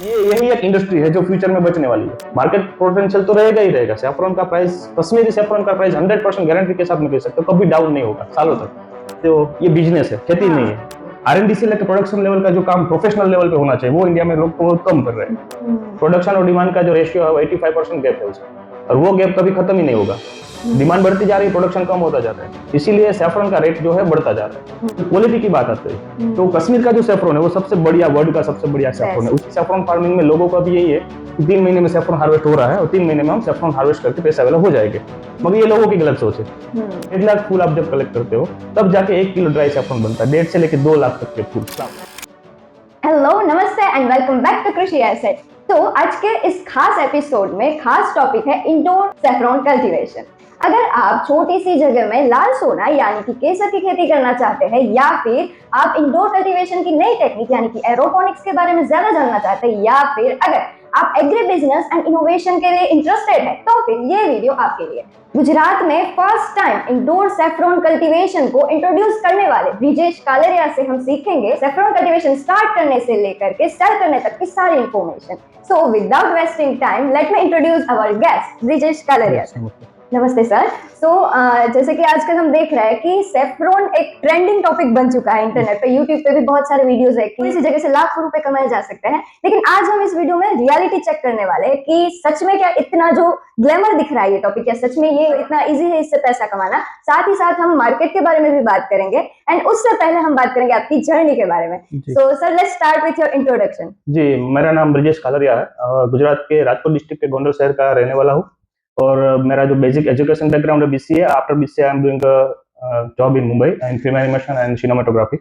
यही एक इंडस्ट्री है जो फ्यूचर में बचने वाली है। मार्केट पोटेंशियल तो रहेगा ही रहेगा। सैफरॉन का प्राइस, कश्मीरी सैफरॉन का प्राइस 100% गारंटी के साथ में कह सकते हो कभी डाउन नहीं होगा सालों तक। तो ये बिजनेस है, खेती नहीं है। R&D से लेकर प्रोडक्शन लेवल का जो काम प्रोफेशनल लेवल पे होना चाहिए वो इंडिया में लोग बहुत कम कर रहे हैं। प्रोडक्शन और डिमांड का जो रेशियो है वो 85% गैप है उसका, और वो गैप कभी खत्म ही नहीं होगा। डिमांड बढ़ती जा रही है, प्रोडक्शन कम होता जा रहा है, इसीलिए सैफरन का रेट जो है बढ़ता जा रहा है। तो क्वालिटी की बात आती है तो कश्मीर का जो सैफरन है वो सबसे बढ़िया, वर्ल्ड का सबसे बढ़िया सैफरन है। उसी सैफरन फार्मिंग में लोगों का भी यही है कि 3 महीने में सैफरन हार्वेस्ट हो रहा है और 3 महीने में हम सैफरन हार्वेस्ट करके पैसा वाला हो जाएंगे। मगर ये लोगों की गलत सोच है। 1 लाख फूल आप जब कलेक्ट करते हो तब जाके 1 किलो ड्राई सैफरन बनता है, 1.5 से लेकर 2 लाख तक के फूल। हेलो, नमस्ते एंड वेलकम बैक टू कृषि एसेट। तो आज के इस खास एपिसोड में खास टॉपिक है इंडोर सैफरॉन कल्टीवेशन। अगर आप छोटी सी जगह में लाल सोना यानी कि केसर की खेती करना चाहते हैं, या फिर आप इंडोर कल्टीवेशन की नई टेक्निक यानी कि एरोपोनिक्स के बारे में ज्यादा जानना चाहते हैं, या फिर अगर आप एग्री बिजनेस एंड इनोवेशन के लिए इंटरेस्टेड है, तो फिर ये वीडियो आपके लिए। गुजरात में first time indoor saffron cultivation को इंट्रोड्यूस करने वाले ब्रिजेश कालरिया से हम सीखेंगे सैफरॉन कल्टीवेशन स्टार्ट करने से लेकर के सेल करने तक की सारी information. So without wasting time, let me introduce our guest Brijesh Kalaria. नमस्ते सर। जैसे कि आजकल हम देख रहे हैं कि सैफरॉन एक ट्रेंडिंग टॉपिक बन चुका है इंटरनेट पे, यूट्यूब पे भी बहुत सारे वीडियोस है कि इसी जगह से लाखों रुपए कमाए जा सकते हैं। लेकिन आज हम इस वीडियो में रियलिटी चेक करने वाले हैं कि सच में क्या इतना जो ग्लैमर दिख रहा है ये टॉपिक, क्या सच में ये इतना इजी है इससे पैसा कमाना। साथ ही साथ हम मार्केट के बारे में भी बात करेंगे, एंड उससे पहले हम बात करेंगे आपकी जर्नी के बारे में। So sir, let's start with your introduction. जी, मेरा नाम ब्रिजेश कालरिया है। गुजरात के राजकोट डिस्ट्रिक्ट के गोंडल शहर का रहने वाला हूँ। और मेरा जो बेसिक एजुकेशन बैकग्राउंड है BCA। After BCA I am doing job in Mumbai in film animation and cinematography.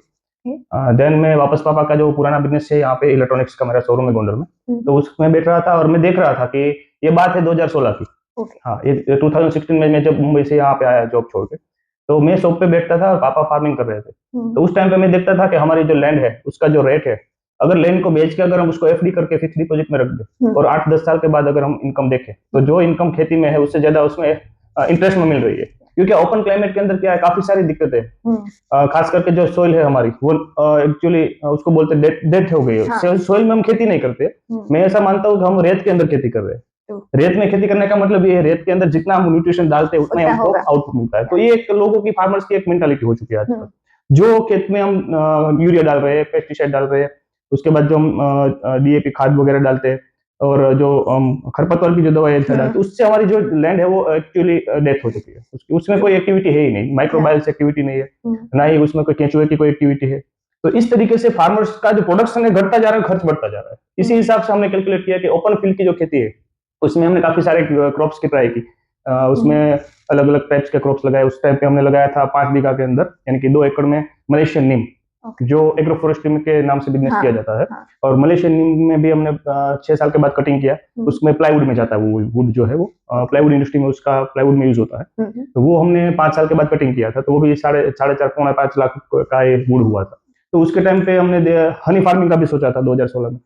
Then मैं वापस पापा का जो पुराना बिजनेस है यहाँ पे इलेक्ट्रॉनिक्स का मेरा शोरूम है गोंडल में, तो उसमें बैठ रहा था और मैं देख रहा था कि ये बात है 2016 की। हाँ, ये 2016 में मैं जब मुंबई से यहाँ पे आया जॉब छोड़ के, तो मैं शॉप पे बैठता था और पापा फार्मिंग कर रहे थे। तो उस टाइम पे मैं देखता था कि हमारी जो लैंड है उसका जो रेट है, अगर लैंड को बेच के अगर हम उसको FD करके फिक्स डिपॉजिट में रख दें और 8-10 साल के बाद अगर हम इनकम देखें, तो जो इनकम खेती में है उससे ज्यादा उसमें इंटरेस्ट में मिल रही है। क्योंकि ओपन क्लाइमेट के अंदर क्या है, काफी सारी दिक्कतें हैं। खास करके जो सोइल है हमारी वो एक्चुअली उसको बोलते हैं डेथ हो गई है। सोइल में हम खेती नहीं करते। मैं ऐसा मानता हूँ कि हम रेत के अंदर खेती कर रहे हैं। रेत में खेती करने का मतलब ये है, रेत के अंदर जितना हम न्यूट्रिशन डालते हैं उतना ही हमको आउटपुट मिलता है। तो ये एक लोगों की, फार्मर्स की एक मेंटालिटी हो चुकी है आजकल। जो खेत में हम यूरिया डाल रहे हैं, पेस्टिसाइड डाल रहे हैं, उसके बाद जो हम DAP खाद वगैरह डालते हैं, और जो खरपतवार की जो दवाई डालते हैं, उससे हमारी जो लैंड है वो एक्चुअली डेथ हो चुकी है। उसमें कोई एक्टिविटी है ही नहीं, माइक्रोबायल्स एक्टिविटी नहीं है, ना ही उसमें कोई केंचुए की कोई एक्टिविटी है। तो इस तरीके से फार्मर्स का जो प्रोडक्शन है घटता जा रहा है, खर्च बढ़ता जा रहा है। इसी हिसाब से हमने कैलकुलेट किया कि ओपन फील्ड की जो खेती है उसमें हमने काफी सारे क्रॉप्स की ट्राई की। उसमें अलग अलग टाइप्स के क्रॉप्स लगाए। उस टाइम पे हमने लगाया था 5 बीघा के अंदर, यानी कि 2 एकड़ में मलेशियन नीम, जो एग्रो फॉरेस्ट्री के नाम से बिजनेस किया जाता है। और मलेशियन नीम में भी हमने 6 साल के बाद कटिंग किया। उसमें प्लाईवुड में जाता है, वो वुड जो है वो प्लाईवुड इंडस्ट्री में उसका प्लाईवुड में यूज होता है। तो वो हमने 5 साल के बाद कटिंग किया था, तो वो भी 4.5 लाख का ये वुड हुआ था। तो उसके टाइम पे हमने हनी फार्मिंग का भी सोचा था 2016 में।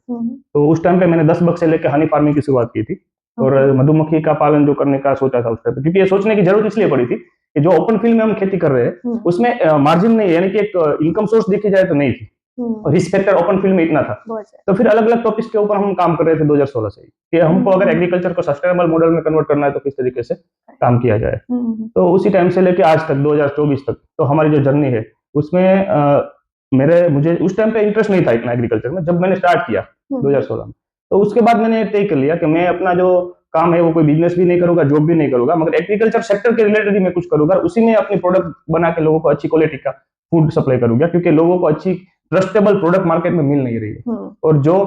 तो उस टाइम पे मैंने 10 बग से लेकर हनी फार्मिंग की शुरुआत की थी, और मधुमक्खी का पालन जो करने का सोचा था उस टाइम पे। क्योंकि ये सोचने की जरूरत इसलिए पड़ी थी कि जो ओपन फील्ड में हम खेती कर रहे हैं उसमें मार्जिन नहीं है, यानी कि एक इनकम सोर्स देखी जाए तो नहीं थी, और रिस्क फैक्टर ओपन फील्ड में इतना था। तो फिर अलग अलग टॉपिक्स के ऊपर हम काम कर रहे थे 2016 से ही, कि हमको अगर एग्रीकल्चर को सस्टेनेबल मॉडल में कन्वर्ट करना है तो किस तरीके से काम किया जाए। तो उसी टाइम से लेके आज तक 2024 तक तो हमारी जो जर्नी है उसमें मुझे उस टाइम पे इंटरेस्ट नहीं था इतना एग्रीकल्चर में, जब मैंने स्टार्ट किया 2016 में। तो उसके बाद मैंने तय कर लिया कि मैं अपना जो काम है वो कोई बिजनेस भी नहीं करूंगा, जॉब भी नहीं करूंगा, मगर एग्रीकल्चर सेक्टर के रिलेटेड ही मैं कुछ करूंगा, उसी में अपनी प्रोडक्ट बना के लोगों को अच्छी क्वालिटी का फूड सप्लाई करूंगा। क्योंकि लोगों को अच्छी ट्रस्टेबल प्रोडक्ट मार्केट में मिल नहीं रही है। और जो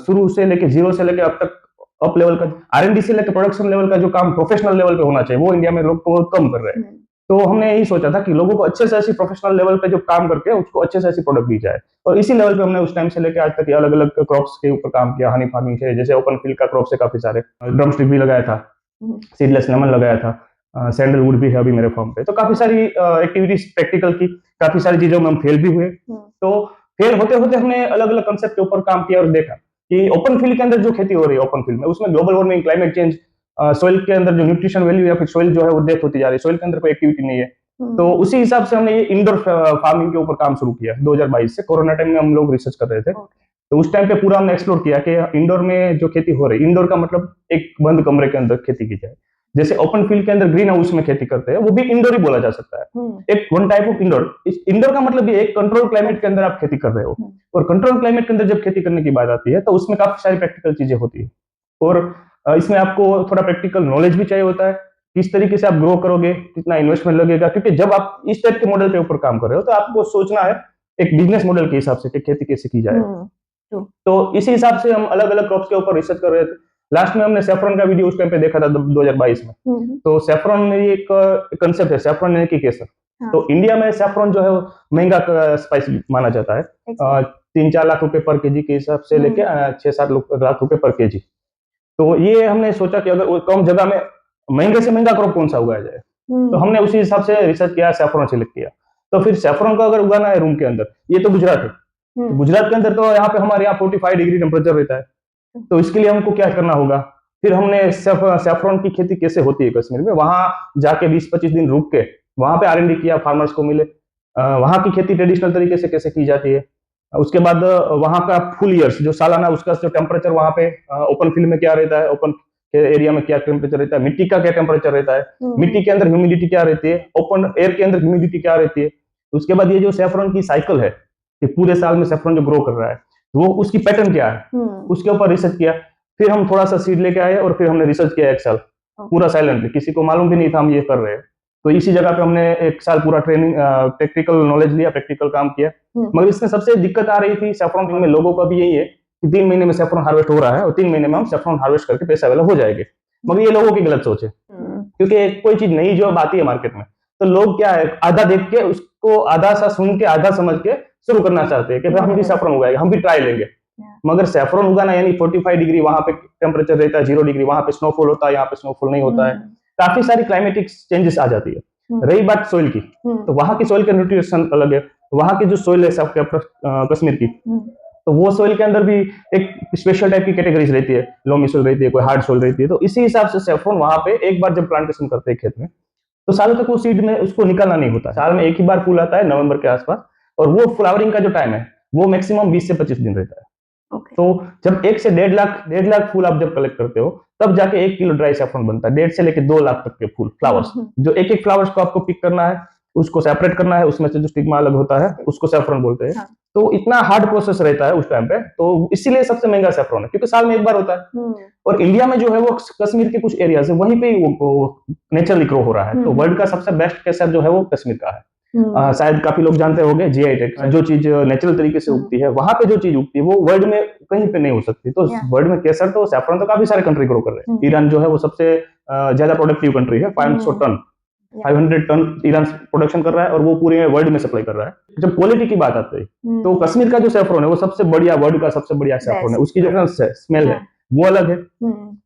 शुरू से लेके जीरो से लेके अब तक अप लेवल का R&D से लेकर प्रोडक्शन लेवल का जो काम प्रोफेशनल लेवल पे होना चाहिए वो इंडिया में लोग बहुत कम कर रहे हैं। तो हमने यही सोचा था कि लोगों को अच्छे से अच्छी प्रोफेशनल लेवल पे जो काम करके उसको अच्छे से अच्छी प्रोडक्ट दी जाए। और इसी लेवल पे हमने उस टाइम से लेकर आज तक अलग अलग क्रॉप्स के ऊपर काम किया। हनी फार्मिंग से, जैसे ओपन फील्ड का क्रॉप से काफी सारे ड्रम स्टिक भी लगाया था, सीडलेस लेमन लगाया था, सैंडलवुड भी है अभी मेरे फार्म पे। तो काफी सारी एक्टिविटीज प्रैक्टिकल की, काफी सारी चीजों में हम फेल भी हुए। तो फेल होते होते हमने अलग अलग कंसेप्ट के ऊपर काम किया और देखा कि ओपन फील्ड के अंदर जो खेती हो रही है ओपन फील्ड में, उसमें global warming, climate change, soil के अंदर जो न्यूट्रिशन वैल्यू या फिर सोइल जो है वो डेथ होती जा रही है, सोइल के अंदर कोई एक्टिविटी नहीं है। तो उसी हिसाब से हमने ये इंडोर फार्मिंग के ऊपर काम शुरू किया 2022 से। कोरोना टाइम में हम लोग रिसर्च कर रहे थे। तो उस टाइम पे पूरा हमने एक्सप्लोर किया कि इंडोर में जो खेती हो रही है, इंडोर का मतलब एक बंद कमरे के अंदर खेती की जाए। जैसे ओपन फील्ड के अंदर ग्रीन हाउस में खेती करते हैं, वो भी इंडोर ही बोला जा सकता है। एक one type of indoor. Indoor का मतलब ये एक कंट्रोल क्लाइमेट के अंदर आप खेती कर रहे हो, और कंट्रोल क्लाइमेट के अंदर जब खेती करने की बात आती है तो उसमें काफी सारी प्रैक्टिकल चीजें होती है, और इसमें आपको थोड़ा प्रैक्टिकल नॉलेज भी चाहिए होता है, किस तरीके से आप ग्रो करोगे, कितना इन्वेस्टमेंट लगेगा, क्योंकि जब आप इस टाइप के मॉडल के ऊपर काम कर रहे हो तो आपको सोचना है एक बिजनेस मॉडल के हिसाब से कि खेती कैसे की जाए। तो इसी हिसाब से हम अलग अलग क्रॉप्स के ऊपर रिसर्च कर रहे थे। लास्ट में हमने सेफ्रॉन का वीडियो उस टाइम पे देखा था 2022 में। तो सेफ्रॉन में एक कंसेप्ट है, सेफ्रॉन यानी कि केसर। तो इंडिया में सेफ्रॉन जो है वो महंगा स्पाइस माना जाता है, 3-4 लाख रुपए पर केजी के हिसाब से लेके 6-7 लाख रुपए पर केजी। तो ये हमने सोचा कि अगर कम जगह में महंगे से महंगा क्रॉप कौन सा उगाया जाए, तो हमने उसी हिसाब से रिसर्च किया, सेफ्रॉन सिलेक्ट किया। तो फिर सेफ्रॉन को अगर उगाना है रूम के अंदर, ये तो गुजरात है, तो गुजरात के अंदर तो यहाँ पे हमारे यहाँ 45 डिग्री टेम्परेचर रहता है, तो इसके लिए हमको क्या करना होगा। फिर हमने सेफ्रॉन की खेती कैसे होती है कश्मीर में, वहां जाके 20-25 दिन रुक के वहां पे R&D किया, फार्मर्स को मिले, वहां की खेती ट्रेडिशनल तरीके से कैसे की जाती है। उसके बाद वहां का फुल ईयर्स जो सालाना उसका जो टेम्परेचर वहां पे ओपन फील्ड में क्या रहता है, ओपन एरिया में क्या टेम्परेचर रहता है, मिट्टी का क्या टेम्परेचर रहता है, मिट्टी के अंदर ह्यूमिडिटी क्या रहती है, ओपन एयर के अंदर ह्यूमिडिटी क्या रहती है। उसके बाद ये जो सेफ्रॉन की साइकिल है कि पूरे साल में सेफ्रॉन जो ग्रो कर रहा है वो उसकी पैटर्न क्या है, उसके ऊपर रिसर्च किया। फिर हम थोड़ा सा सीड लेके आए और फिर हमने रिसर्च किया 1 साल पूरा साइलेंटली, किसी को मालूम भी नहीं था हम ये कर रहे हैं। तो इसी जगह पे हमने 1 साल पूरा ट्रेनिंग, प्रैक्टिकल नॉलेज लिया, प्रैक्टिकल काम किया। मगर इसमें सबसे दिक्कत आ रही थी सेफ्रॉन में, लोगों का भी यही है कि 3 महीने में सेफ्रॉन हार्वेस्ट हो रहा है और 3 महीने में हम सेफ्रॉन हार्वेस्ट करके पैसा वाला हो जाएंगे। मगर ये लोगों की गलत सोच है, क्योंकि कोई चीज नई जो आती है मार्केट में, तो लोग क्या है आधा देख के उसको, आधा सा सुन के, आधा समझ के शुरू करना चाहते हैं कि भाई हम भी सेफ्रॉन उगाएंगे, हम भी ट्राई लेंगे। मगर सेफ्रॉन उगाना यानी 45 डिग्री वहां पे टेम्परेचर रहता है, 0 डिग्री वहां पे स्नोफॉल होता है, यहाँ पे स्नोफॉल नहीं होता है, काफी सारी क्लाइमेटिक चेंजेस आ जाती है। रही बात सोइल की, तो वहां की सोइल का न्यूट्रिशन अलग है, वहां की जो सोइल है कश्मीर की, तो वो सोइल के अंदर भी एक स्पेशल टाइप की कैटेगरीज रहती है, लोमी सोइल रहती है, कोई हार्ड सोइल रहती है। तो इसी हिसाब से सेफ्रॉन वहां पे एक बार जब प्लांटेशन करते हैं खेत में, तो सालों तक वो सीड में उसको निकालना नहीं होता, साल में एक ही बार फूल आता है नवंबर के आसपास, और वो फ्लावरिंग का जो टाइम है वो मैक्सिमम 20 से 25 दिन रहता है। तो जब 1 से 1.5 लाख फूल आप जब कलेक्ट करते हो, तब जाके 1 किलो ड्राई सैफरन बनता है। 1.5 से लेके 2 लाख तक के फूल, फ्लावर्स, जो एक एक फ्लावर्स को आपको पिक करना है, उसको सेपरेट करना है, उसमें से जो स्टिग्मा अलग होता है उसको सैफरन बोलते हैं। तो इतना हार्ड प्रोसेस रहता है उस टाइम पे, तो इसीलिए सबसे महंगा सैफरन है, क्योंकि साल में एक बार होता है। और इंडिया में जो है वो कश्मीर के कुछ एरियाज है, वहीं पे वो नेचुरली ग्रो हो रहा है। तो वर्ल्ड का सबसे बेस्ट केसर जो है वो कश्मीर का है। शायद काफी लोग जानते होंगे GI टैग, जो चीज नेचुरल तरीके से उगती है, वहां पे जो चीज उगती है वो वर्ल्ड में कहीं पे नहीं हो सकती। तो वर्ल्ड में केसर तो सैफरन तो काफी सारे कंट्री ग्रो कर रहे हैं। ईरान जो है वो सबसे ज्यादा प्रोडक्टिव कंट्री है, 500 टन ईरान प्रोडक्शन कर रहा है, और वो पूरे वर्ल्ड में सप्लाई कर रहा है। जब क्वालिटी की बात आती है तो कश्मीर का जो सैफरन है वो सबसे बढ़िया, वर्ल्ड का सबसे बढ़िया सैफरन है। उसकी जो स्मेल है वो अलग है।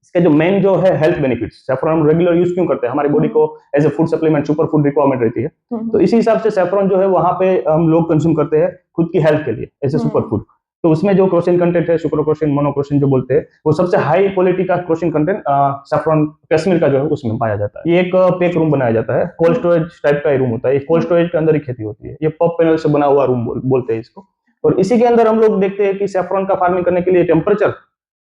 इसके जो मेन जो है हेल्थ बेनिफिट्स, सैफरन हम रेगुलर यूज क्यों करते हैं, हमारी बॉडी को as a food supplement, super food requirement रहती है। तो इसी हिसाब से सैफरन जो है वहां पे हम लोग कंज्यूम करते हैं खुद की हेल्थ के लिए एज ए सुपर फूड। तो उसमें जो क्रोसिन कंटेंट है, सुक्रोक्रोसिन, मोनोक्रोसिन जो बोलते हैं, वो सबसे हाई क्वालिटी का क्रोसिन कंटेंट सैफरन कश्मीर का जो है उसमें पाया जाता है। ये एक पैक रूम बनाया जाता है, कोल्ड स्टोरेज टाइप का रूम होता है, कोल्ड स्टोरेज के अंदर ही खेती होती है। ये पॉप पैनल से बना हुआ रूम बोलते हैं इसको। और इसी के अंदर हम लोग देखते हैं कि सैफरन का फार्मिंग करने के लिए टेम्परेचर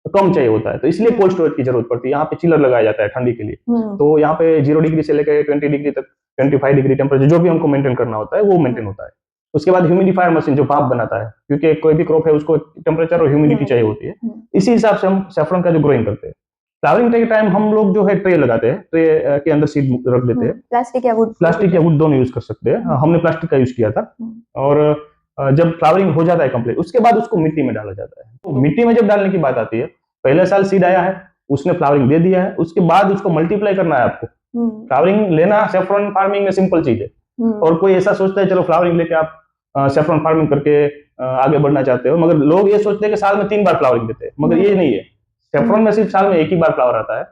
कम चाहिए होता है, तो इसलिए कोल्ड स्टोरेज की जरूरत पड़ती है। यहाँ पे चिलर लगाया जाता है ठंडी के लिए। तो यहाँ पे 0 डिग्री से लेकर 20 डिग्री तक, 25 डिग्री टेम्परेचर जो भी हमको मेंटेन करना होता है वो मेंटेन होता है। उसके बाद ह्यूमिडिफायर मशीन जो भाप बनाता है, क्योंकि कोई भी क्रॉप है उसको टेम्परेचर और ह्यूमिडिटी चाहिए होती है। इसी हिसाब से हम सैफरन का जो ग्रोइंग करते हैं। फ्लावरिंग के टाइम हम लोग जो है ट्रे लगाते हैं, ट्रे के अंदर सीड रख देते हैं। प्लास्टिक या वुड दोनों यूज कर सकते हैं। हमने प्लास्टिक का यूज किया था। और जब फ्लावरिंग हो जाता है कंप्लीट, उसके बाद उसको मिट्टी में डाला जाता है। तो मिट्टी में जब डालने की बात आती है, पहले साल सीड आया है, उसने फ्लावरिंग दे दिया है, उसके बाद उसको मल्टीप्लाई करना है आपको। फ्लावरिंग लेना सैफरन फार्मिंग में सिंपल चीज है। और कोई ऐसा सोचता है चलो फ्लावरिंग लेके आप सैफरन फार्मिंग करके आगे बढ़ना चाहते हो, मगर लोग ये सोचते हैं कि साल में 3 बार फ्लावरिंग देते हैं, मगर ये नहीं है। सैफरन में सिर्फ साल में 1 ही बार फ्लावर आता है,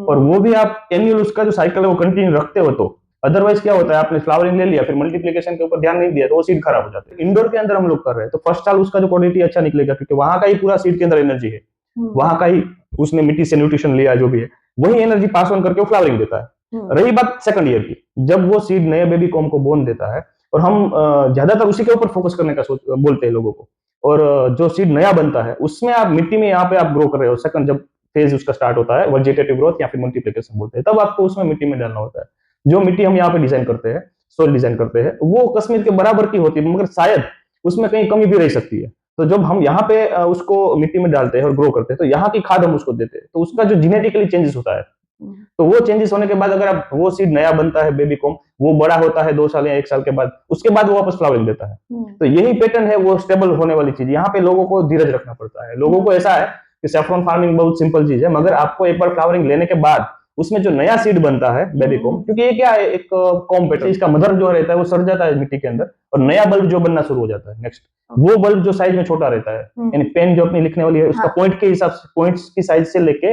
और वो भी आप एनुअल उसका जो साइकिल है वो कंटिन्यू रखते हो। तो अदरवाइज क्या होता है, आपने फ्लावरिंग ले लिया, फिर मल्टीप्लिकेशन के ऊपर ध्यान नहीं दिया तो वो सीड खराब हो जाते हैं। इंडोर के अंदर हम लोग कर रहे हैं तो फर्स्ट साल उसका जो क्वालिटी अच्छा निकलेगा, क्योंकि वहां का ही पूरा सीड के अंदर एनर्जी है, वहां का ही उसने मिट्टी से न्यूट्रिशन लिया, जो भी है वही एनर्जी पास ऑन करके वो फ्लावरिंग देता है। रही बात सेकंड ईयर की, जब वो सीड नए बेबी कॉम को बोन देता है, और हम ज्यादातर उसी के ऊपर फोकस करने का बोलते हैं लोगों को, और जो सीड नया बनता है उसमें आप मिट्टी में यहाँ पे आप ग्रो कर रहे हो, सेकंड जब फेज उसका स्टार्ट होता है वेजिटेटिव ग्रोथ या फिर मल्टीप्लिकेशन बोलते हैं, तब आपको उसमें मिट्टी में डालना होता है। जो मिट्टी हम यहाँ पे डिजाइन करते हैं, सोइल डिजाइन करते हैं, वो कश्मीर के बराबर की होती है, मगर शायद उसमें कहीं कमी भी रह सकती है। तो जब हम यहाँ पे उसको मिट्टी में डालते हैं और ग्रो करते हैं, तो यहाँ की खाद हम उसको देते हैं, तो उसका जो जेनेटिकली चेंजेस होता है, तो वो चेंजेस होने के बाद अगर आप वो सीड नया बनता है बेबी कॉम, वो बड़ा होता है 2 साल या 1 साल के बाद, उसके बाद वो वापस फ्लावरिंग देता है। तो यही पैटर्न है वो स्टेबल होने वाली चीज। यहाँ पे लोगों को धीरज रखना पड़ता है। लोगों को ऐसा है कि सैफरन फार्मिंग बहुत सिंपल चीज है, मगर आपको एक बार फ्लावरिंग लेने के बाद उसमें जो नया सीड बनता है बेबी कॉम, क्योंकि ये क्या है, एक कॉम पैटर्न, इसका मदर जो रहता है वो सड़ जाता है मिट्टी के अंदर और नया बल्ब जो बनना शुरू हो जाता है नेक्स्ट, वो बल्ब जो साइज में छोटा रहता है, यानी पेन जो अपनी लिखने वाली है उसका पॉइंट के हिसाब से, पॉइंट्स की साइज से लेके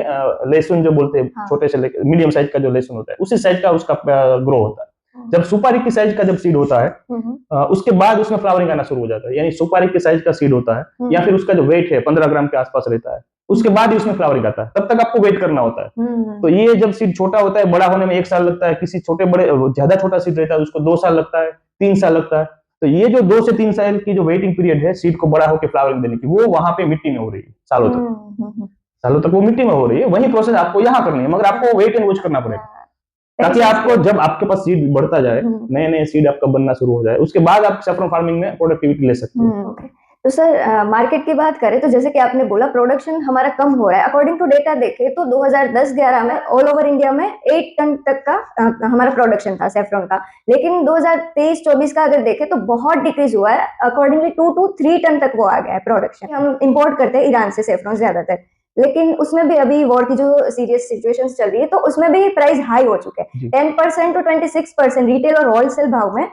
लेसन जो बोलते हैं छोटे से लेके मीडियम साइज का जो लेसन होता है उसी साइज का उसका ग्रो होता है। जब सुपारी की साइज का जब सीड होता है उसके बाद उसमें फ्लावरिंग आना शुरू हो जाता है, यानी सुपारी के साइज का सीड होता है या फिर उसका जो वेट है 15 ग्राम के आसपास रहता है, उसके बाद ही उसमें फ्लावरिंग आता है, तब तक आपको वेट करना होता है। तो ये जब सीड छोटा होता है, बड़ा होने में 1 साल लगता है, किसी छोटे बड़े ज्यादा छोटा सीड रहता है उसको 2 साल लगता है, 3 साल लगता है। तो ये जो 2 से 3 साल की जो वेटिंग पीरियड है सीड को बड़ा होकर फ्लावरिंग देने की, वो वहां पे मिट्टी में हो रही है सालों तक वो मिट्टी में हो रही है। वही प्रोसेस आपको यहाँ करनी है, मगर आपको वेट एंड वॉच करना पड़ेगा, ताकि आपको जब आपके पास सीड बढ़ता जाए, नए नए सीड आपका बनना शुरू हो जाए, उसके बाद आप सैफरन फार्मिंग में प्रोडक्टिविटी ले सकते हो। तो सर मार्केट की बात करें तो जैसे कि आपने बोला प्रोडक्शन हमारा कम हो रहा है, अकॉर्डिंग टू डेटा देखें तो 2010-11 में ऑल ओवर इंडिया में 8 टन तक का हमारा प्रोडक्शन था सैफरन का, लेकिन 2023-24 का अगर देखें तो बहुत डिक्रीज हुआ है, अकॉर्डिंगली 2 to 3 टन तक वो आ गया है प्रोडक्शन। हम इंपोर्ट करते हैं ईरान से सैफरन ज्यादातर, लेकिन उसमें भी अभी वॉर की जो सीरियस सिचुएशंस चल रही है तो उसमें भी प्राइस हाई हो चुके हैं, 10% to 26% रिटेल और होलसेल भाव में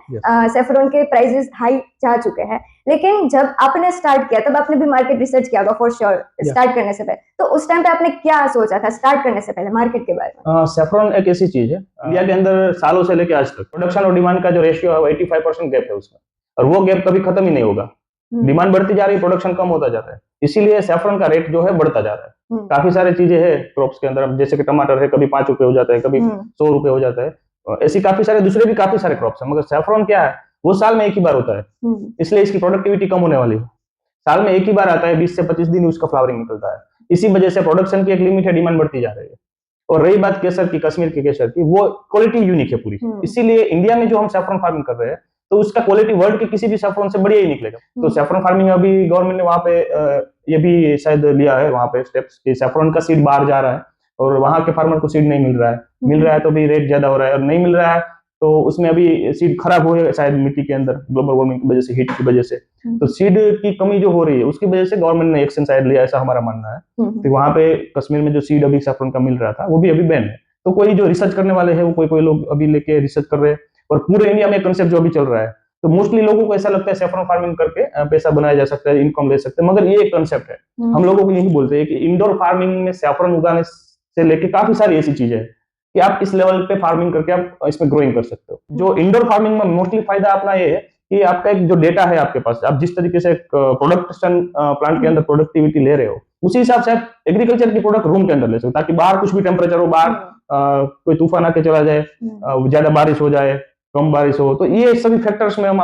सैफरन के प्राइसेस हाई जा चुके हैं। लेकिन जब आपने स्टार्ट किया तब आपने भी मार्केट रिसर्च किया होगा फॉर श्योर स्टार्ट करने से पहले, तो उस टाइम पे आपने क्या सोचा था स्टार्ट करने से पहले मार्केट के बारे में? सैफरन एक ऐसी चीज है इंडिया के अंदर सालों से लेकर आज तक प्रोडक्शन और डिमांड का जो रेशियो है 85% गैप है उसमें, और वो गैप कभी खत्म ही नहीं होगा। डिमांड बढ़ती जा रही है, प्रोडक्शन कम होता जा रहा है, इसीलिए सैफरन का रेट जो है बढ़ता जा रहा है। काफी सारी चीजें हैं क्रॉप्स के अंदर, जैसे कि टमाटर है, कभी 5 रुपए हो जाता है, कभी 100 रुपए हो जाता है, ऐसी काफी सारे दूसरे भी काफी सारे क्रॉप्स हैं, मगर सैफरन क्या है, वो साल में एक ही बार होता है, इसलिए इसकी प्रोडक्टिविटी कम होने वाली है। साल में एक ही बार आता है, 20 से 25 दिन उसका फ्लावरिंग निकलता है, इसी वजह से प्रोडक्शन की एक लिमिट है, डिमांड बढ़ती जा रही है। और रही बात केसर की, कश्मीर के केसर की, वो क्वालिटी यूनिक है पूरी, इसीलिए इंडिया में जो हम सैफरन फार्मिंग कर रहे हैं तो उसका क्वालिटी वर्ल्ड के किसी भी सैफरन से बढ़िया ही निकलेगा। तो सैफरन फार्मिंग अभी गवर्नमेंट ने वहां पे ये भी शायद लिया है वहां पे स्टेप्स कि सैफरन का सीड बाहर जा रहा है और वहां के फार्मर को सीड नहीं मिल रहा है तो भी रेट ज्यादा हो रहा है, और नहीं मिल रहा है तो उसमें अभी सीड खराब हो गया शायद मिट्टी के अंदर ग्लोबल वार्मिंग की वजह से, हीट की वजह से। तो सीड की कमी जो हो रही है उसकी वजह से गवर्नमेंट ने एक्शन शायद लिया, ऐसा हमारा मानना है। तो वहां पे कश्मीर में जो सीड अभी सैफरन का मिल रहा था वो भी अभी बैन है। तो कोई जो रिसर्च करने वाले हैं वो कोई लोग अभी लेके रिसर्च कर रहे हैं, और पूरे इंडिया में कंसेप्ट जो अभी चल रहा है, तो मोस्टली लोगों को ऐसा लगता है सैफरन फार्मिंग करके पैसा बनाया जा सकता है, इनकम ले सकते हैं, मगर ये एक कंसेप्ट है। हम लोगों को यही बोलते हैं कि इंडोर फार्मिंग में सैफरन उगाने से लेके काफी सारी ऐसी चीजें हैं कि आप इस लेवल पे फार्मिंग करके आप इसमें ग्रोइंग कर सकते हो। जो इंडोर फार्मिंग में मोस्टली फायदा अपना ये है कि आपका एक जो डेटा है आपके पास, आप जिस तरीके से प्रोडक्शन प्लांट के अंदर प्रोडक्टिविटी ले रहे हो उसी हिसाब से आप एग्रीकल्चर की प्रोडक्ट रूम के अंदर ले सकते हो, ताकि बाहर कुछ भी टेम्परेचर हो, बाहर कोई तूफान आके चला जाए, ज्यादा बारिश हो जाए, कम बारिश हो, तो ये सभी फैक्टर्स में हम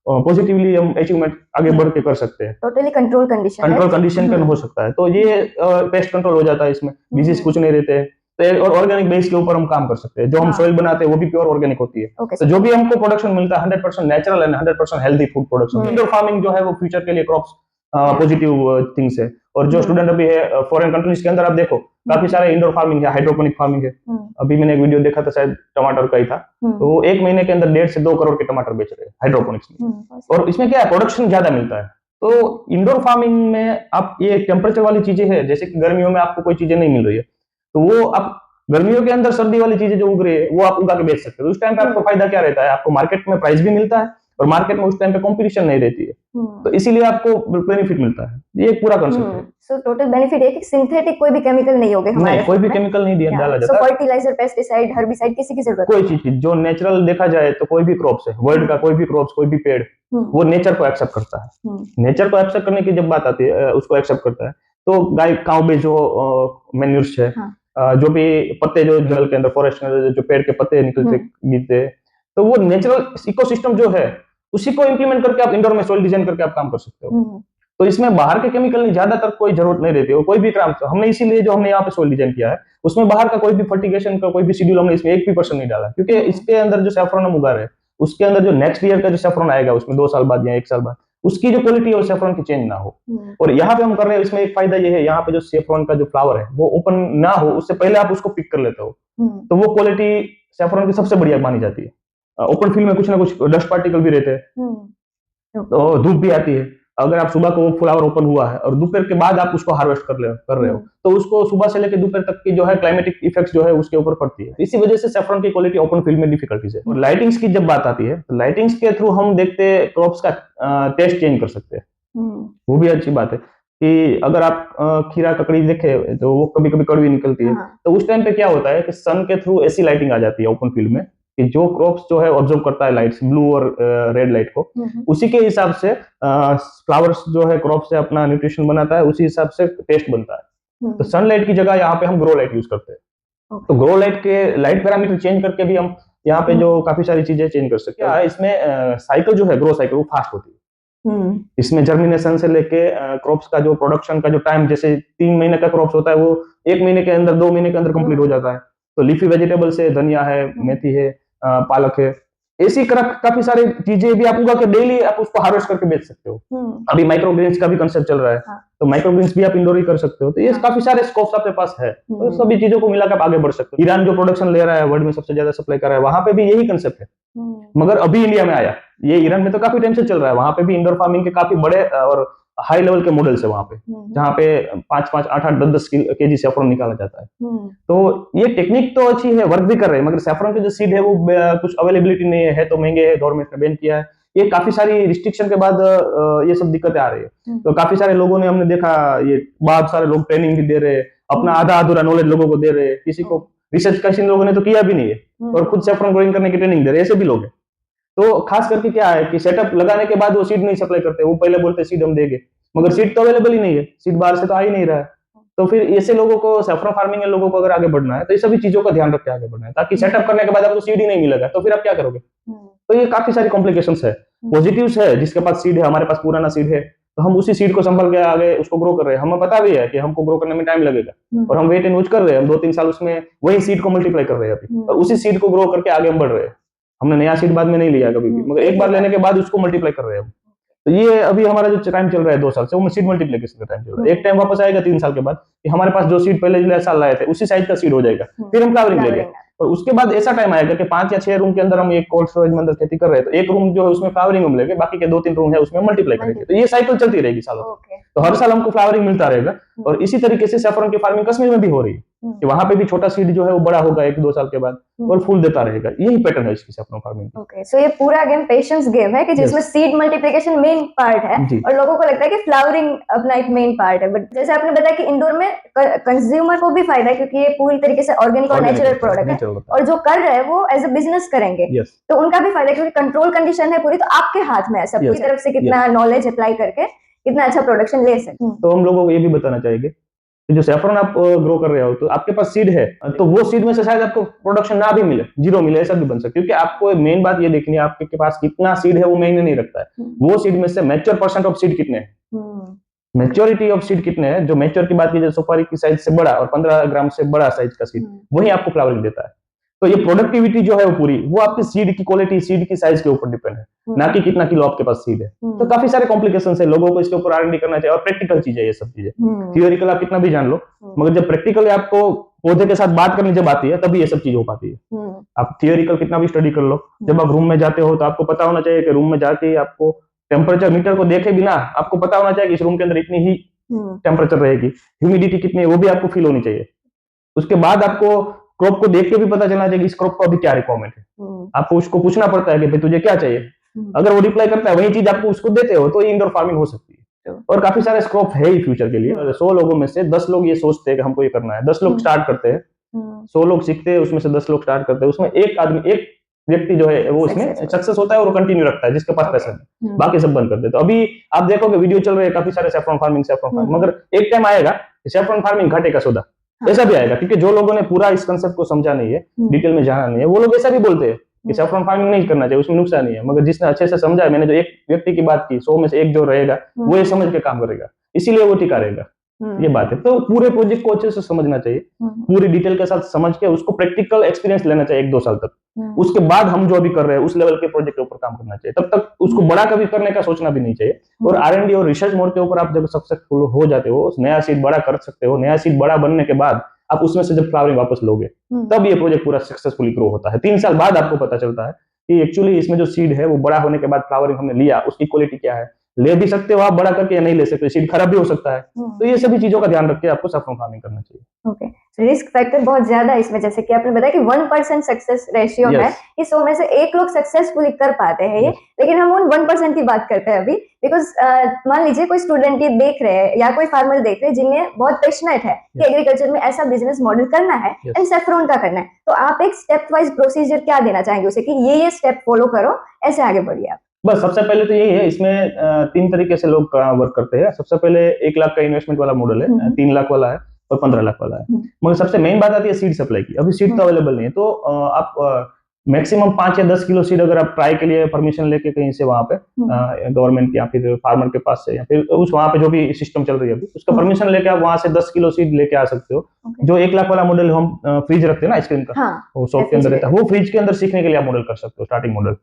पॉजिटिवली हम अचीवमेंट आगे बढ़ के कर सकते हैं। टोटली कंट्रोल कंडीशन कैन हो सकता है, तो ये पेस्ट कंट्रोल हो जाता है, इसमें डिजीज कुछ नहीं रहते हैं। तो और ऑर्गेनिक बेस के ऊपर हम काम कर सकते हैं, जो हम सॉइल बनाते हैं वो भी प्योर ऑर्गेनिक होती है। तो जो भी हमको प्रोडक्शन मिलता है 100% natural and 100% healthy food production. Indoor farming जो है वो फ्यूचर के लिए क्रॉप्स पॉजिटिव थिंग्स है। और जो स्टूडेंट अभी है फॉरेन कंट्रीज के अंदर, आप देखो काफी सारे इंडोर फार्मिंग है, हाइड्रोपोनिक फार्मिंग है। अभी मैंने एक वीडियो देखा था, शायद टमाटर का ही था, तो वो 1 महीने के अंदर 1.5 से 2 करोड़ के टमाटर बेच रहे हैं हाइड्रोपोनिक्स में। और इसमें क्या है, प्रोडक्शन ज्यादा मिलता है। तो इंडोर फार्मिंग में आप ये टेम्परेचर वाली चीजें है, जैसे कि गर्मियों में आपको कोई चीजें नहीं मिल रही है, तो वो आप गर्मियों के अंदर सर्दी वाली चीजें जो उग रही है वो आप उगा के बेच सकते हो। उस टाइम पे आपको फायदा क्या रहता है, आपको मार्केट में प्राइस भी मिलता है और मार्केट में उस टाइम पे कंपटीशन नहीं रहती है, तो इसीलिए आपको बेनिफिट मिलता है। ये एक पूरा कंसेप्ट है। सो टोटल बेनिफिट है कि सिंथेटिक कोई भी केमिकल नहीं होगा हमारे, नहीं, कोई भी केमिकल नहीं डाला जाता। सो फर्टिलाइजर, पेस्टिसाइड, हर्बिसाइड किसी की जरूरत कोई चीज जो नेचुरल देखा जाए तो कोई भी क्रॉप्स है, वर्ल्ड का कोई भी क्रॉप्स, कोई भी पेड़, वो नेचर को एक्सेप्ट करता है। नेचर को एक्सेप्ट करने की जब बात आती है, उसको एक्सेप्ट करता है, तो गाय काउ में जो मैन्यूर्स है, जो भी पत्ते जो जंगल के अंदर, फॉरेस्ट के अंदर जो पेड़ के पत्ते निकलते गिरते, तो वो नेचुरल इकोसिस्टम जो है उसी को इंप्लीमेंट करके आप इंडोर में सॉइल डिजाइन करके आप काम कर सकते हो। तो इसमें बाहर के केमिकल की ज्यादातर कोई जरूरत नहीं रहती है, कोई भी काम हमने इसीलिए जो हमने यहाँ पे सॉइल डिजाइन किया है उसमें बाहर का कोई भी फर्टिगेशन का कोई भी शेड्यूल हमने इसमें 1% नहीं डाला, क्योंकि इसके अंदर जो सैफरन हम उगा रहे हैं उसके अंदर जो नेक्स्ट ईयर का जो सैफरन आएगा उसमें 2 साल बाद या 1 साल बाद उसकी जो क्वालिटी है वो सैफरन की चेंज ना हो। और यहाँ पे हम कर रहे हैं, इसमें एक फायदा ये है, यहाँ पे जो सैफरन का जो फ्लावर है वो ओपन ना हो उससे पहले आप उसको पिक कर लेते हो, तो वो क्वालिटी सैफरन की सबसे बढ़िया मानी जाती है। ओपन फील्ड में कुछ ना कुछ डस्ट पार्टिकल भी रहते हैं, तो धूप भी आती है। अगर आप सुबह को वो फ्लावर ओपन हुआ है और दोपहर के बाद आप उसको हार्वेस्ट कर रहे हो तो उसको सुबह से लेकर दोपहर तक की जो है क्लाइमेटिक इफेक्ट्स जो है उसके ऊपर पड़ती है। इसी वजह से सैफरन की क्वालिटी ओपन फील्ड में डिफिकल्टीज है। और लाइटिंग्स की जब बात आती है तो लाइटिंग्स के थ्रू हम देखते हैं क्रॉप्स का टेस्ट चेंज कर सकते हैं। वो भी अच्छी बात है कि अगर आप खीरा ककड़ी देखे तो वो कभी कभी कड़वी निकलती है, तो उस टाइम पे क्या होता है कि सन के थ्रू ऐसी लाइटिंग आ जाती है ओपन फील्ड में कि जो क्रॉप्स जो है ऑब्जर्व करता है लाइट्स, ब्लू और रेड लाइट को, उसी के हिसाब से फ्लावर्स जो है क्रॉप से अपना न्यूट्रिशन बनाता है, उसी हिसाब से टेस्ट बनता है। तो सनलाइट की जगह यहाँ पे हम ग्रो लाइट यूज करते हैं। तो ग्रो लाइट के लाइट पैरामीटर चेंज करके भी हम यहाँ पे जो काफी सारी चीजें चेंज कर सकते हैं। इसमें साइकिल जो है ग्रो साइकिल वो फास्ट होती है। इसमें जर्मिनेशन से लेके क्रॉप्स का जो प्रोडक्शन का जो टाइम, जैसे 3 महीने का क्रॉप्स होता है वो 1 महीने के अंदर 2 महीने के अंदर कंप्लीट हो जाता है। तो लीफी वेजिटेबल से धनिया है, मेथी है, पालक है, ऐसी काफी सारी चीजें भी आप उगा के डेली आप उसको हार्वेस्ट करके बेच सकते हो। अभी माइक्रोग्रेन्स का भी कंसेप्ट चल रहा है, तो माइक्रोग्रेन्स भी आप इंडोर ही कर सकते हो। तो ये काफी सारे स्कोप्स आपके पास है, तो सभी चीजों को मिलाकर आप आगे बढ़ सकते हो। ईरान जो प्रोडक्शन ले रहा है, वर्ल्ड में सबसे ज्यादा सप्लाई कर रहा है, वहां पे भी यही कंसेप्ट है, मगर अभी इंडिया में आया। ये ईरान में तो काफी टाइम से चल रहा है, वहां पे भी इंडोर फार्मिंग के काफी बड़े और हाई लेवल के मॉडल्स है वहां पे, जहाँ पे 5-5, 8-8, 10-10 केजी सैफरन निकाला जाता है। तो ये टेक्निक तो अच्छी है, वर्क भी कर रहे हैं, मगर सैफरन के जो सीड है वो कुछ अवेलेबिलिटी नहीं है, तो महंगे है, गवर्नमेंट ने बैन किया है। ये काफी सारी रिस्ट्रिक्शन के बाद ये सब दिक्कतें आ रही है। तो काफी सारे लोगों ने, हमने देखा, ये बहुत सारे लोग ट्रेनिंग भी दे रहे हैं, अपना आधा अधूरा नॉलेज लोगों को दे रहे हैं, किसी को रिसर्च किसी लोगों ने तो किया भी नहीं है और खुद सैफरन ग्रोइंग करने की ट्रेनिंग दे रहे हैं, ऐसे भी लोग हैं। तो खास करके क्या है कि सेटअप लगाने के बाद वो सीड नहीं सप्लाई करते, वो पहले बोलते सीड हम देंगे, मगर सीड तो अवेलेबल ही नहीं है, सीड बाहर से तो आ ही नहीं रहा है। तो फिर ऐसे लोगों को, सैफरन फार्मिंग लोगों को अगर आगे बढ़ना है तो ये सभी चीजों का ध्यान रख के आगे बढ़ना है, ताकि सेटअप करने के बाद आपको सीड ही नहीं मिलेगा तो फिर आप क्या करोगे। तो ये काफी सारी कॉम्प्लिकेशंस है। पॉजिटिव्स है, जिसके पास सीड है, हमारे पास पुराना सीड है, तो हम उसी सीड को संभाल के आगे उसको ग्रो कर रहे हैं। हमें पता भी है कि हमको ग्रो करने में टाइम लगेगा और हम वेट एंड वॉच कर रहे हैं, हम 2-3 साल उसमें वही सीड को मल्टीप्लाई कर रहे हैं अभी, और उसी सीड को ग्रो करके आगे हम बढ़ रहे हैं। हमने नया सीड बाद में नहीं लिया कभी भी, मगर एक बार लेने के बाद उसको मल्टीप्लाई कर रहे हैं हम। तो ये अभी हमारा जो टाइम चल रहा है 2 साल से, वो सीड मल्टीप्लिकेशन का टाइम चल रहा है। एक टाइम वापस आएगा 3 साल के बाद कि हमारे पास जो सीड पहले साल लाए थे उसी साइज का सीड हो जाएगा, फिर हम फ्लावरिंग लेंगे। और उसके बाद ऐसा टाइम आएगा कि 5 या 6 रूम के अंदर हम एक कोल्ड स्टोरेज में अंदर खेती कर रहे हैं, तो एक रूम जो है उसमें फ्लावरिंग हम लेंगे, बाकी के 2-3 रूम है उसमें मल्टीप्लाई करेंगे। तो ये साइकिल चलती रहेगी सालों तक। तो हर साल हमको फ्लावरिंग मिलता रहेगा। और इसी तरीके से सैफरन की फार्मिंग कश्मीर में भी हो रही है कि वहां पे भी छोटा सीड जो है वो बड़ा होगा 1-2 साल के बाद और फूल देता रहेगा। यही पैटर्न है इसकी सैफरन फार्मिंग की। ओके, सो ये पूरा गेम पेशेंस गेम है कि जिसमें सीड मल्टीप्लिकेशन मेन पार्ट है और लोगों को लगता है कि फ्लावरिंग अपना एक मेन पार्ट है। बट जैसे आपने बताया कि इंडोर में कंज्यूमर को भी फायदा है, क्योंकि ये पूरी तरीके से ऑर्गेनिक और नेचुरल प्रोडक्ट है, और जो कर रहे हैं वो एज अ बिजनेस करेंगे तो उनका भी फायदा है, क्योंकि कंट्रोल कंडीशन है पूरी, तो आपके हाथ में है सबकी तरफ से कितना नॉलेज अप्लाई करके कितना अच्छा प्रोडक्शन ले सकते। तो हम लोगों को ये भी बताना चाहिए कि जो सैफरन आप ग्रो कर रहे हो तो आपके पास सीड है, तो वो सीड में से शायद आपको प्रोडक्शन ना भी मिले, जीरो मिले, ऐसा भी बन सकता है। क्योंकि आपको मेन बात ये देखनी है आपके पास कितना सीड है, वो महीने नहीं रखता है। वो सीड में से मैच्योर परसेंट ऑफ सीड कितने हैं, मैच्योरिटी ऑफ सीड कितने हैं, जो मैच्योर की बात की जाए सुपारी की साइज से बड़ा और 15 ग्राम से बड़ा साइज का सीड, वही आपको फ्लावरिंग देता है। तो ये प्रोडक्टिविटी जो है वो पूरी वो आपकी सीड की क्वालिटी, सीड की साइज के ऊपर डिपेंड है, ना कि कितना किलो आपके पास सीड है। तो काफी सारे कॉम्प्लिकेशंस है, लोगों को इसके ऊपर R&D करना चाहिए। और प्रैक्टिकल चीजें ये सब चीजें, थियोरिकल आप कितना भी जान लो, मगर जब प्रैक्टिकली आपको पौधे के साथ बात करनी जब आती है तभी ये सब चीज हो पाती है। आप थियोरिकल कितना भी स्टडी कर लो, जब आप रूम में जाते हो तो आपको पता होना चाहिए कि रूम में जाके आपको टेम्परेचर मीटर को देखे बिना आपको पता होना चाहिए कि इस रूम के अंदर इतनी ही टेम्परेचर रहेगी, ह्यूमिडिटी कितनी है वो भी आपको फील होनी चाहिए। उसके बाद आपको क्रॉप को देख के भी पता चलना चाहिए कि इस क्रॉप को अभी क्या रिक्वायरमेंट है। आपको उसको पूछना पड़ता है कि भाई तुझे क्या चाहिए, अगर वो रिप्लाई करता है वही चीज आपको उसको देते हो तो इंडोर फार्मिंग हो सकती है। और काफी सारे स्कोप है ही फ्यूचर के लिए। 100 लोगों में से 10 लोग ये सोचते हैं कि हमको ये करना है, 10 लोग स्टार्ट करते हैं, 100 लोग सीखते हैं, उसमें से 10 लोग स्टार्ट करते हैं, उसमें एक व्यक्ति जो है वो इसमें सक्सेस होता है और वो कंटिन्यू रखता है, जिसके पास पैसा है, बाकी सब बंद कर देते। तो अभी आप देखोगे वीडियो चल रहे हैं काफी सारे सैफरन फार्मिंग, मगर एक टाइम आएगा सैफरन फार्मिंग घाटे का सौदा, ऐसा भी आएगा। क्योंकि जो लोगों ने पूरा इस कंसेप्ट को समझा नहीं है, डिटेल में जाना नहीं है, वो लोग ऐसा भी बोलते हैं कि सैफरॉन फार्मिंग नहीं करना चाहिए, उसमें नुकसान ही है। मगर जिसने अच्छे से समझा है, मैंने जो एक व्यक्ति की बात की, 100 में से एक जो रहेगा वो ये समझ के काम करेगा, इसीलिए वो टिका रहेगा। ये बात है। तो पूरे प्रोजेक्ट को अच्छे से समझना चाहिए, पूरी डिटेल के साथ समझ के उसको प्रैक्टिकल एक्सपीरियंस लेना चाहिए 1-2 साल तक। उसके बाद हम जो भी कर रहे हैं उस लेवल के प्रोजेक्ट के ऊपर काम करना चाहिए। तब तक उसको बड़ा कभी करने का सोचना भी नहीं चाहिए। और R&D और रिसर्च मोड के ऊपर आप जब सक्सेसफुल हो जाते हो, नया सीड बड़ा कर सकते हो, नया सीड बड़ा बनने के बाद आप उसमें से जब फ्लावरिंग वापस लोगे, तब ये प्रोजेक्ट पूरा सक्सेसफुली ग्रो होता है। 3 साल बाद आपको पता चलता है कि एक्चुअली इसमें जो सीड है वो बड़ा होने के बाद फ्लावरिंग हमने लिया, उसकी क्वालिटी क्या है। ले भी सकते हो आप बड़ा करके या नहीं ले सकते, सीड खराब भी हो सकता है। तो ये सभी चीजों का ध्यान रख के आपको सैफरॉन फार्मिंग करना चाहिए। ओके, रिस्क फैक्टर बहुत ज्यादा है इसमें, जैसे कि आपने बताया कि 1% सक्सेस रेशियो है कि 100 में से 1 लोग सक्सेसफुली कर पाते हैं ये। लेकिन हम उन 1% की बात करते हैं अभी, बिकॉज मान लीजिए कोई स्टूडेंट ये देख रहे हैं या कोई फार्मर देख रहे हैं जिन्हें बहुत पैशनेट है कि एग्रीकल्चर में ऐसा बिजनेस मॉडल करना है एंड सैफरॉन का करना है, तो आप एक स्टेप वाइज प्रोसीजर क्या देना चाहेंगे उसे कि ये स्टेप फॉलो करो, ऐसे आगे बढ़िए आप? बस सबसे पहले तो यही है, इसमें 3 तरीके से लोग वर्क करते हैं। सबसे पहले 1 लाख का इन्वेस्टमेंट वाला मॉडल है, 3 लाख वाला है और 15 लाख वाला है। मगर सबसे मेन बात आती है सीड सप्लाई की। अभी सीड तो अवेलेबल नहीं है, तो आप मैक्सिमम 5 या 10 किलो सीड अगर आप ट्राई के लिए परमिशन लेके कहीं से वहां पे गवर्नमेंट या फिर फार्मर के पास से या फिर उस वहां पे जो भी सिस्टम चल रही है अभी, उसका परमिशन लेके आप वहां से 10 किलो सीड लेके आ सकते हो। जो 1 लाख वाला मॉडल हम फ्रीज रखते हैं ना आइसक्रीम का, वो शॉप के अंदर रहता है, वो फ्रीज के अंदर सीखने के लिए आप मॉडल कर सकते हो। स्टार्टिंग मॉडल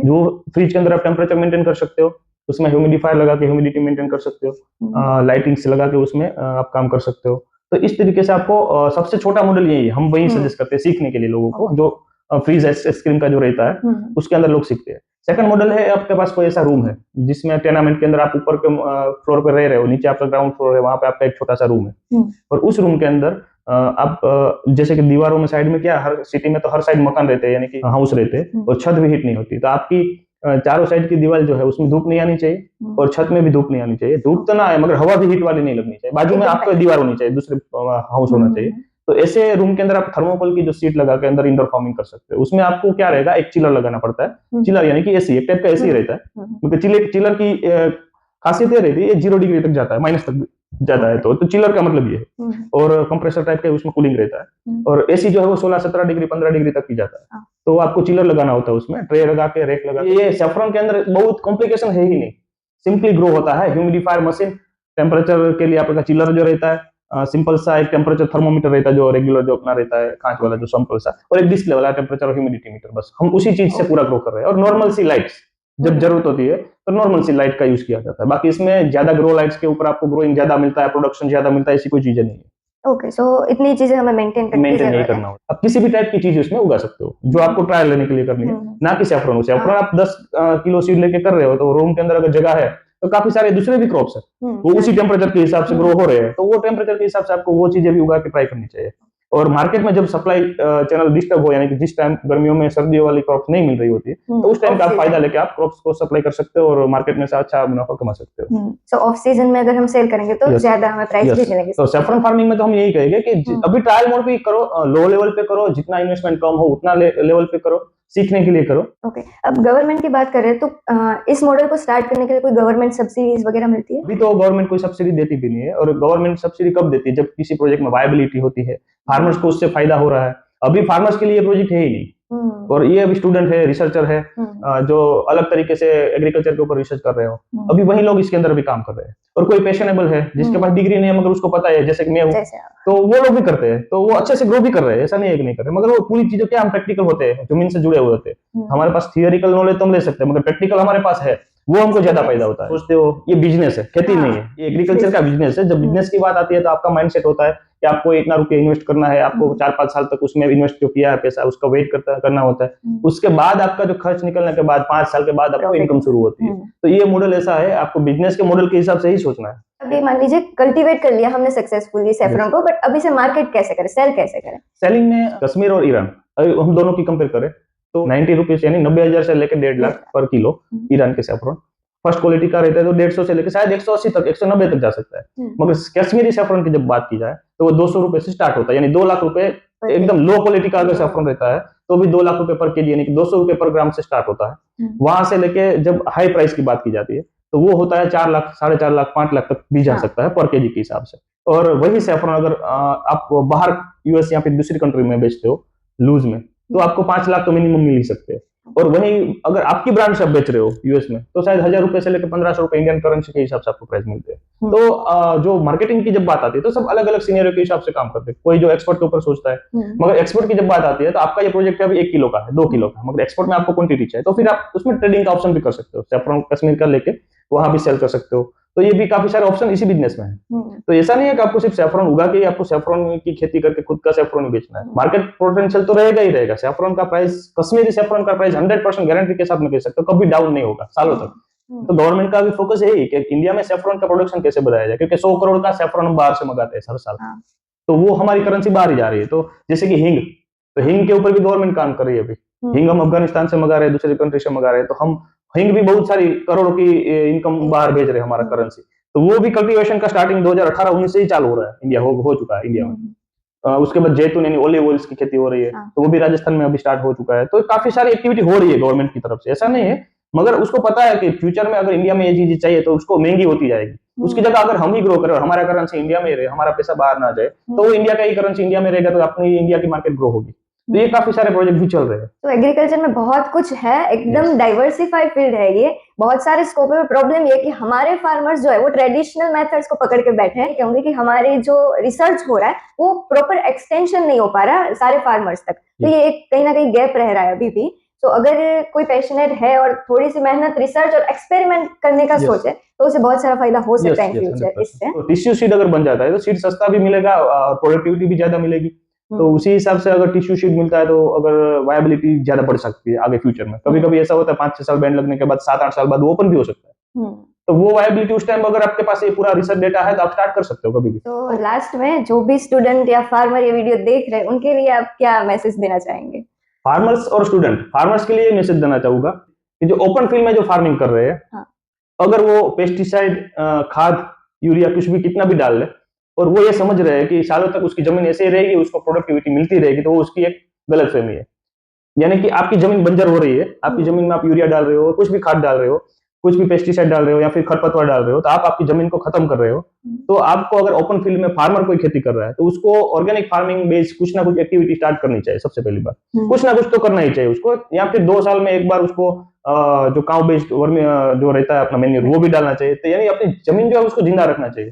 जो फ्रीज के अंदर आप टेम्परेचर मेंटेन कर सकते हो, उसमें ह्यूमिडिफायर लगा के ह्यूमिडिटी मेंटेन कर सकते हो, लाइटिंग्स लगा के उसमें आप काम कर सकते हो। तो इस तरीके से आपको सबसे छोटा मॉडल यही है, हम वही सजेस्ट करते हैं सीखने के लिए लोगों को। जो फ्रीज आइसक्रीम का जो रहता है उसके अंदर लोग सीखते हैं। सेकंड मॉडल है, आपके पास कोई ऐसा रूम है जिसमें टेनामेंट के अंदर आप ऊपर के फ्लोर पर रह रहे हो, नीचे आपका ग्राउंड फ्लोर है, वहां पे आपका एक छोटा सा रूम है और उस रूम के अंदर आप जैसे कि दीवारों में साइड में क्या, हर सिटी में तो हर साइड मकान रहते हैं यानी कि हाउस रहते हैं और छत भी हीट नहीं होती, तो आपकी चारों साइड की दीवार जो है उसमें धूप नहीं आनी चाहिए और छत में भी धूप नहीं आनी चाहिए। धूप तो ना आए मगर हवा भी हीट वाली नहीं लगनी चाहिए। बाजू में आपको दीवार होनी चाहिए, दूसरे हाउस होना चाहिए। तो ऐसे रूम के अंदर आप थर्मोकोल की जो सीट लगा के अंदर इंडोर फार्मिंग कर सकते हो। उसमें आपको क्या रहेगा, एक चिलर लगाना पड़ता है। चिलर यानी कि एसी, एक टाइप का एसी रहता है। मतलब चिलर की खासियत ये रहती है, 0 डिग्री तक जाता है, माइनस तक जाता है। तो चिलर का मतलब ये है। और कंप्रेसर टाइप का उसमें कूलिंग रहता है। और एसी जो है वो 16-17 डिग्री 15 डिग्री तक ही जाता है। तो आपको चिलर लगाना होता है उसमें, ट्रे लगा के, रेक लगा के। ये सैफरॉन के अंदर बहुत कॉम्प्लिकेशन है ही नहीं, सिंपली ग्रो होता है। ह्यूमिडिफायर मशीन, टेम्परेचर के लिए आपका चिलर जो रहता है, सिंपल सा एक टेम्परेचर थर्मोमीटर रहता है जो रेगुलर जो अपना रहता है कांच वाला जो सिंपल सा, और एक डिस्प्ले वाला टेम्परेचर और ह्यूमिडिटी मीटर। बस हम उसी चीज से पूरा ग्रो कर रहे हैं। और नॉर्मल सी लाइट्स जब जरूरत होती है तो नॉर्मल सी लाइट का यूज किया जाता है। बाकी इसमें ज्यादा ग्रो लाइट्स के ऊपर आपको ग्रोइंग ज्यादा मिलता है, प्रोडक्शन ज्यादा मिलता है, ऐसी कोई चीजें नहीं है। ओके, सो इतनी चीजें हमें मेंटेन नहीं करना होता। आप किसी भी टाइप की चीज उसमें उगा सकते हो जो आपको ट्रायल लेने के लिए करनी है, ना कि सैफरॉन। सैफरॉन आप 10 किलो सीड लेके कर रहे हो तो रूम के अंदर अगर जगह है तो काफी सारे दूसरे भी क्रॉप्स है वो उसी टेम्परेचर के हिसाब से ग्रो हो रहे हैं, तो वो टेम्परेचर के हिसाब से आपको वो चीजें भी उगा के ट्राई करनी चाहिए। और मार्केट में जब सप्लाई चैनल डिस्टर्ब हो, यानी कि जिस टाइम गर्मियों में सर्दियों वाली क्रॉप्स नहीं मिल रही होती है, तो उस टाइम का आप फायदा लेके आप क्रॉप्स को सप्लाई कर सकते हो और मार्केट में से अच्छा मुनाफा कमा सकते हो। सो ऑफ सीजन में अगर हम सेल करेंगे तो ज्यादा हमें प्राइस भी मिलेंगे। तो सैफरॉन फार्मिंग में तो हम यही कहेंगे कि अभी ट्रायल मोड पे करो, लो लेवल पे करो, जितना इन्वेस्टमेंट कम हो उतना लेवल पे करो, सीखने के लिए करो। ओके, अब गवर्नमेंट की बात कर रहे हैं तो इस मॉडल को स्टार्ट करने के लिए कोई गवर्नमेंट सब्सिडीज वगैरह मिलती है? अभी तो गवर्नमेंट कोई सब्सिडी देती भी नहीं है। और गवर्नमेंट सब्सिडी कब देती है, जब किसी प्रोजेक्ट में वायबिलिटी होती है, फार्मर्स को उससे फायदा हो रहा है। अभी फार्मर्स के लिए प्रोजेक्ट है ही नहीं। और ये अभी स्टूडेंट है, रिसर्चर है, जो अलग तरीके से एग्रीकल्चर के ऊपर रिसर्च कर रहे हो, अभी वही लोग इसके अंदर भी काम कर रहे हैं। और कोई पैशनेबल है जिसके पास डिग्री नहीं है मगर उसको पता है, जैसे कि मैं हूँ, तो वो लोग भी करते हैं, तो वो अच्छे से ग्रो भी कर रहे हैं। ऐसा नहीं है कि नहीं कर रहे, मगर वो पूरी चीजें क्या, हम प्रैक्टिकल होते हैं, जमीन से जुड़े हुए होते हैं। हमारे पास थियोरिकल नॉलेज तो हम ले सकते हैं मगर प्रैक्टिकल हमारे पास है, वो हमको ज्यादा फायदा होता है। सोचते हो ये बिजनेस है, खेती नहीं है, ये एग्रीकल्चर का बिजनेस है। जब बिजनेस की बात आती है तो आपका माइंडसेट होता है कि आपको इतना रुपया इन्वेस्ट करना है, आपको 4-5 साल तक उसमें इन्वेस्ट जो किया है पैसा उसका वेट करना होता है। उसके बाद आपका जो खर्च निकलने के बाद 5 साल के बाद आपको इनकम शुरू होती है। तो ये मॉडल ऐसा है, आपको बिजनेस के मॉडल के हिसाब से ही सोचना है। अभी मान लीजिए कल्टीवेट कर लिया हमने सक्सेसफुली सैफरॉन को, बट अभी से मार्केट कैसे करें, सेल कैसे करें? सेलिंग में कश्मीर और ईरान, हम दोनों की कंपेयर करें तो 90 रुपीज यानी 90,000 से लेकर 1.5 लाख पर किलो ईरान के सैफरॉन। फर्स्ट क्वालिटी का रहता है तो 150 से लेकर शायद 180 तक, 190 तक जा सकता है। मगर कश्मीरी सैफरॉन की जब बात की जाए तो वो 200 रुपए से स्टार्ट होता है, यानी 2 लाख रुपए। एकदम लो क्वालिटी का अगर सैफरॉन रहता है तो भी 2 लाख रुपए पर केजी यानी कि 200 रुपए पर ग्राम से स्टार्ट होता है। वहां से लेके जब हाई प्राइस की बात की जाती है तो वो होता है 4 लाख, 4.5 लाख, 5 लाख तक भी जा सकता है पर केजी के हिसाब से। और वही सैफरॉन अगर आप बाहर यूएस या फिर दूसरी कंट्री में बेचते हो लूज में, तो आपको 5 लाख तो मिनिमम मिल ही सकते हैं। और वहीं अगर आपकी ब्रांड से आप बेच रहे हो यूएस में, तो शायद 1000 रुपए से लेकर 1500 रुपए इंडियन करेंसी के हिसाब से आपको प्राइस मिलते हैं। तो जो मार्केटिंग की जब बात आती है तो सब अलग अलग सिनेरियो के हिसाब से काम करते हैं। कोई जो एक्सपोर्ट के ऊपर सोचता है, मगर एक्सपोर्ट की जब बात आती है तो आपका ये प्रोजेक्ट है अभी 1 किलो का है, 2 किलो का, मगर एक्सपोर्ट में आपको क्वांटिटी चाहिए, तो फिर आप उसमें ट्रेडिंग का ऑप्शन भी कर सकते हो। सैफरन कश्मीर का लेके वहां भी सेल कर सकते हो। तो ये भी काफी सारे ऑप्शन इसी बिजनेस में है। तो ऐसा नहीं है कि आपको सिर्फ सैफरन उगा के आपको सैफरन की खेती करके खुद का सैफरन ही बेचना है। मार्केट पोटेंशियल तो रहेगा ही रहेगा। सैफरन का प्राइस, कश्मीरी सैफरन का प्राइस 100% गारंटी के साथ में कह सकते हो कभी डाउन नहीं होगा सालों तक। तो गवर्नमेंट का भी फोकस यही है कि इंडिया में सैफरन का प्रोडक्शन कैसे बढ़ाया जाए, क्योंकि 100 करोड़ का सैफरन हम बाहर से मंगाते हैं हर साल। तो वो हमारी करेंसी बाहर ही जा रही है। तो जैसे कि हिंग, तो हिंग के ऊपर भी गवर्नमेंट काम कर रही है अभी। हिंग हम अफगानिस्तान से मंगा रहे हैं, दूसरे कंट्री से मंगा रहे हैं, तो हम हिंग भी बहुत सारी करोड़ों की इनकम बाहर भेज रहे हैं हमारा करेंसी। तो वो भी कल्टीवेशन का स्टार्टिंग 2018-19 से ही चालू हो रहा है, इंडिया हो चुका है इंडिया में। उसके बाद जैतून यानी ओलिव ऑयल्स की खेती हो रही है, तो वो भी राजस्थान में अभी स्टार्ट हो चुका है। तो काफी सारी एक्टिविटी हो रही है गवर्नमेंट की तरफ से, ऐसा नहीं है। मगर उसको पता है कि फ्यूचर में अगर इंडिया में ये चीज चाहिए तो उसको महंगी होती जाएगी। उसकी जगह अगर हम ही ग्रो करें और हमारा करेंसी इंडिया में रहे, हमारा पैसा बाहर ना जाए, तो वो इंडिया का ही करेंसी इंडिया में रहेगा, तो अपनी इंडिया की मार्केट ग्रो होगी। तो ये काफी सारे प्रोजेक्ट भी चल रहे हैं। तो एग्रीकल्चर में बहुत कुछ है, एकदम डाइवर्सिफाइड फील्ड है ये, बहुत सारे स्कोप है। प्रॉब्लम ये कि हमारे फार्मर्स जो है वो ट्रेडिशनल मेथड्स को पकड़ के बैठे हैं, क्योंकि कि हमारे जो रिसर्च हो रहा है वो प्रॉपर एक्सटेंशन नहीं हो पा रहा सारे फार्मर्स तक। तो ये एक कहीं ना कहीं गैप रह रहा है अभी भी। तो अगर कोई पैशनेट है और थोड़ी सी मेहनत, रिसर्च और एक्सपेरिमेंट करने का सोचे, तो उसे बहुत सारा फायदा हो सकता है इन फ्यूचर इससे। तो टिश्यू सीड अगर बन जाता है तो सीड सस्ता भी मिलेगा और प्रोडक्टिविटी भी ज्यादा मिलेगी। तो उसी हिसाब से अगर टिश्यू शीट मिलता है तो अगर वायबिलिटी ज्यादा बढ़ सकती है आगे फ्यूचर में। कभी कभी ऐसा होता है 5-6 साल बैंड लगने के बाद 7-8 साल बाद वो ओपन भी हो सकता है। तो वो वायबिलिटी उस टाइम अगर आपके पास ये पूरा रिसर्च डेटा है तो आप स्टार्ट कर सकते हो कभी भी। तो लास्ट में जो भी स्टूडेंट या फार्मर ये वीडियो देख रहे हैं उनके लिए आप क्या मैसेज देना चाहेंगे? फार्मर्स और स्टूडेंट, फार्मर्स के लिए मैसेज देना चाहूंगा कि जो ओपन फील्ड में जो फार्मिंग कर रहे हैं, अगर वो पेस्टिसाइड, खाद, यूरिया कुछ भी कितना भी डाल ले और वो ये समझ रहे हैं कि सालों तक उसकी जमीन ऐसे ही रहेगी, उसको प्रोडक्टिविटी मिलती रहेगी, तो वो उसकी एक गलतफहमी है। यानी कि आपकी जमीन बंजर हो रही है, आपकी जमीन में आप यूरिया डाल रहे हो, कुछ भी खाद डाल रहे हो, कुछ भी पेस्टिसाइड डाल रहे हो या फिर खरपतवार डाल रहे हो, तो आप आपकी जमीन को खत्म कर रहे हो। तो आपको अगर ओपन फील्ड में फार्मर कोई खेती कर रहा है तो उसको ऑर्गेनिक फार्मिंग बेस्ड कुछ ना कुछ एक्टिविटी स्टार्ट करनी चाहिए। सबसे पहली बात, कुछ ना कुछ तो करना ही चाहिए उसको, या फिर 2 साल में एक बार उसको जो काउ बेस्ड जो रहता है अपना मेन्यूर वो भी डालना चाहिए। तो यानी अपनी जमीन जो है उसको जिंदा रखना चाहिए।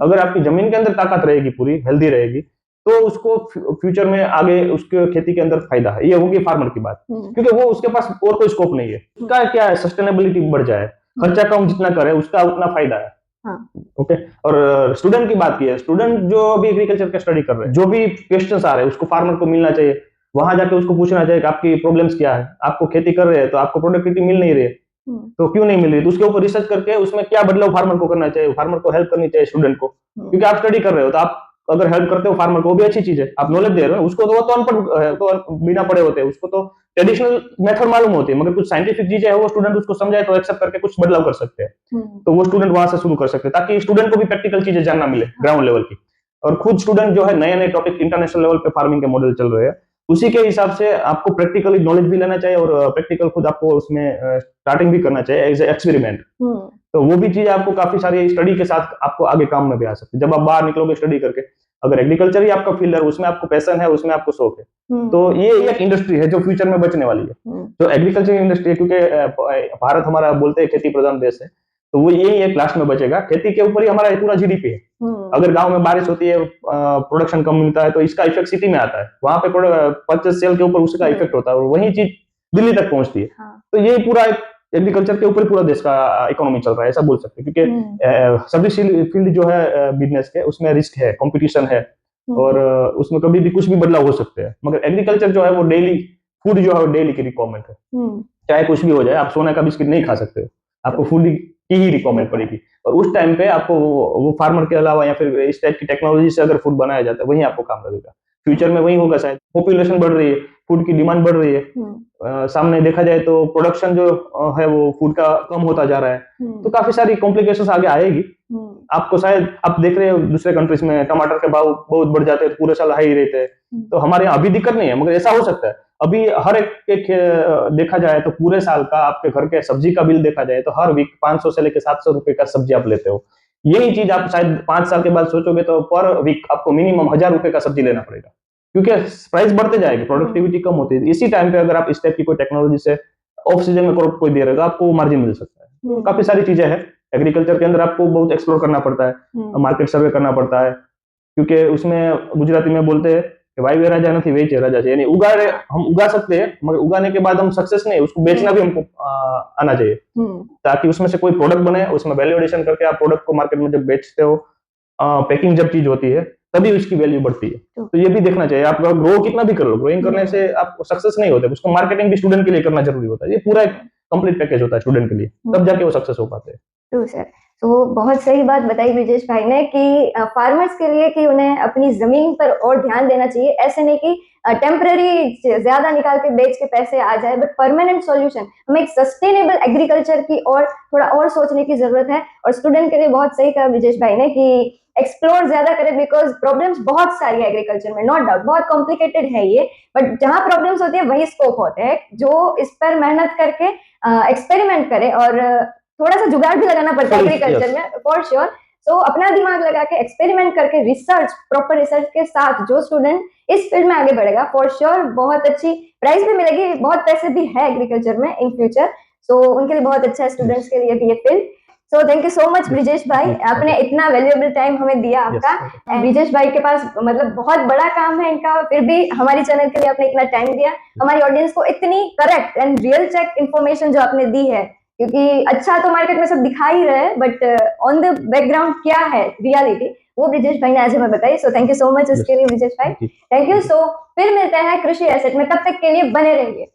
अगर आपकी जमीन के अंदर ताकत रहेगी, पूरी हेल्दी रहेगी, तो उसको फ्यूचर में आगे उसके खेती के अंदर फायदा है। ये होगी फार्मर की बात, क्योंकि वो उसके पास और कोई स्कोप नहीं है। उसका क्या है, सस्टेनेबिलिटी बढ़ जाए, खर्चा कम जितना करे उसका उतना फायदा है। ओके। और स्टूडेंट की बात की है, स्टूडेंट जो भी एग्रीकल्चर का स्टडी कर रहे हैं, जो भी क्वेश्चंस आ रहे हैं उसको फार्मर को मिलना चाहिए। वहां जाके उसको पूछना चाहिए कि आपकी प्रॉब्लम्स क्या है, आपको खेती कर रहे हैं तो आपको प्रोडक्टिविटी मिल नहीं रही है, तो क्यों नहीं मिल रही, तो उसके ऊपर रिसर्च करके उसमें क्या बदलाव फार्मर को करना चाहिए, फार्मर को हेल्प करनी चाहिए स्टूडेंट को। क्योंकि आप स्टडी कर रहे हो तो आप अगर हेल्प करते हो फार्मर को, वो भी अच्छी चीज है, आप नॉलेज दे रहे हो। उसको तो वो तो अनपढ़ तो बिना पढ़े होते हैं, उसको तो ट्रेडिशनल मेथड मालूम होती है, मगर कुछ साइंटिफिक चीजें है वो स्टूडेंट उसको समझाए तो एक्सेप्ट करके कुछ बदलाव कर सकते हैं। तो वो स्टूडेंट वहां से शुरू कर सकते हैं, ताकि स्टूडेंट को भी प्रैक्टिकल चीजें जानना मिले ग्राउंड लेवल की। और खुद स्टूडेंट जो है नए नए टॉपिक इंटरनेशनल लेवल पे फार्मिंग के मॉडल चल रहे हैं, उसी के हिसाब से आपको प्रैक्टिकली नॉलेज भी लेना चाहिए और प्रैक्टिकल खुद आपको उसमें स्टार्टिंग भी करना चाहिए एज ए एक्सपेरिमेंट। तो वो भी चीज आपको काफी सारी स्टडी के साथ आपको आगे काम में भी आ सकती है। जब आप बाहर निकलोगे स्टडी करके, अगर एग्रीकल्चर ही आपका फील्ड है, उसमें आपको पैशन है, उसमें आपको शौक है, तो ये एक इंडस्ट्री है जो फ्यूचर में बचने वाली है, जो एग्रीकल्चर इंडस्ट्री है। क्योंकि भारत हमारा बोलते हैं खेती प्रधान देश है, तो वो यही एक लास्ट में बचेगा। खेती के ऊपर ही हमारा पूरा जीडीपी है। अगर गांव में बारिश होती है, प्रोडक्शन कम मिलता है, तो इसका इफेक्ट सिटी में आता है, वहां पे परचेस सेल के ऊपर उसका इफेक्ट होता है और वही चीज दिल्ली तक पहुंचती है। तो ये पूरा एग्रीकल्चर के ऊपर पूरा देश का इकोनॉमी चल रहा है, ऐसा बोल सकते हैं। क्योंकि सभी फील्ड जो है बिजनेस के, उसमें रिस्क है, कंपटीशन है और उसमें कभी भी कुछ भी बदलाव हो सकते हैं। मगर एग्रीकल्चर जो है वो डेली फूड जो है वो डेली की रिक्वायरमेंट है, चाहे कुछ भी हो जाए। आप सोने का बिस्किट नहीं खा सकते हो, आपको फूड की ही रिक्वायरमेंट पड़ेगी। और उस टाइम पे आपको वो फार्मर के अलावा या फिर इस टाइप की टेक्नोलॉजी से अगर फूड बनाया जाता है, वही आपको काम लगेगा। फ्यूचर में वही होगा शायद। पॉपुलेशन बढ़ रही है, फूड की डिमांड बढ़ रही है, सामने देखा जाए तो प्रोडक्शन जो है वो फूड का कम होता जा रहा है, तो काफी सारी कॉम्प्लिकेशंस आगे आएगी। आपको शायद आप देख रहे हो दूसरे कंट्रीज में टमाटर के भाव बहुत बढ़ जाते हैं, पूरे साल हाई रहते हैं। तो हमारे यहाँ अभी दिक्कत नहीं है, मगर ऐसा हो सकता है अभी हर एक के देखा जाए तो पूरे साल का आपके घर के सब्जी का बिल देखा जाए तो हर वीक 500 से लेकर 700 रुपए का सब्जी आप लेते हो। यही चीज आप शायद 5 साल के बाद सोचोगे तो पर वीक आपको मिनिमम 1000 रुपए का सब्जी लेना पड़ेगा, क्योंकि प्राइस बढ़ते जाएगी, प्रोडक्टिविटी कम होती है। इसी टाइम पे अगर आप इस टाइप की कोई टेक्नोलॉजी से ऑफ सीजन में क्रॉप कोई दे रहेगा, आपको मार्जिन मिल सकता है। काफी सारी चीजें हैं एग्रीकल्चर के अंदर, आपको बहुत एक्सप्लोर करना पड़ता है, मार्केट सर्वे करना पड़ता है, क्योंकि उसमें गुजराती में बोलते हैं कि वाई राजा नहीं वेचे राजा से, यानी हम उगा सकते हैं मगर उगाने के बाद हम सक्सेस नहीं, उसको बेचना भी हमको आना चाहिए, ताकि उसमें से कोई प्रोडक्ट बने, उसमें वैल्यू एडिशन करके आप प्रोडक्ट को मार्केट में जब बेचते हो, पैकिंग जब चीज होती है तभी उसकी वैल्यू बढ़ती है। तो ये भी देखना चाहिए, आप ग्रो कितना भी कर लो, ग्रोइंग करने से आप सक्सेस नहीं होते, उसको मार्केटिंग भी स्टूडेंट के लिए करना जरूरी होता है। ये पूरा एक कंप्लीट पैकेज होता है स्टूडेंट के लिए, तब जाके वो सक्सेस हो पाते हैं। True sir. तो बहुत सही बात बताई ब्रिजेश भाई ने कि फार्मर्स के लिए कि उन्हें अपनी जमीन पर और ध्यान देना चाहिए, ऐसे नहीं कि टेम्पररी ज्यादा निकाल के बेच के पैसे आ जाए, बट परमानेंट सॉल्यूशन, हमें एक सस्टेनेबल एग्रीकल्चर की और थोड़ा और सोचने की जरूरत है। और स्टूडेंट के लिए बहुत सही कहा ब्रिजेश भाई ने कि एक्सप्लोर ज्यादा करें, बिकॉज प्रॉब्लम्स बहुत सारी है एग्रीकल्चर में, नॉट डाउट बहुत कॉम्प्लिकेटेड है ये, बट जहां प्रॉब्लम्स होती है वही स्कोप होते हैं। जो इस पर मेहनत करके एक्सपेरिमेंट करे, और थोड़ा सा जुगाड़ भी लगाना पड़ता है एग्रीकल्चर में फॉर श्योर। सो अपना दिमाग लगा के एक्सपेरिमेंट करके रिसर्च, प्रॉपर रिसर्च के साथ जो स्टूडेंट इस फील्ड में आगे बढ़ेगा, फॉर श्योर बहुत अच्छी प्राइस भी मिलेगी, बहुत पैसे भी है एग्रीकल्चर में इन फ्यूचर। सो उनके लिए बहुत अच्छा है, स्टूडेंट्स के लिए भी ये field. So thank you so much Brijesh भाई, आपने इतना वैल्यूएबल टाइम हमें दिया आपका। एंड ब्रिजेश भाई के पास मतलब बहुत बड़ा काम है इनका, फिर भी हमारी चैनल के लिए आपने इतना टाइम दिया, हमारी ऑडियंस को इतनी correct and real check information जो आपने दी है, क्योंकि अच्छा तो मार्केट में सब दिखा ही रहे हैं, बट ऑन द बैकग्राउंड क्या है रियलिटी, वो ब्रिजेश भाई ने आज हमें बताई। So thank you so much इसके लिए ब्रिजेश भाई, थैंक यू। सो फिर मिलते हैं कृषि एसेट में, तब तक के लिए बने रहिए।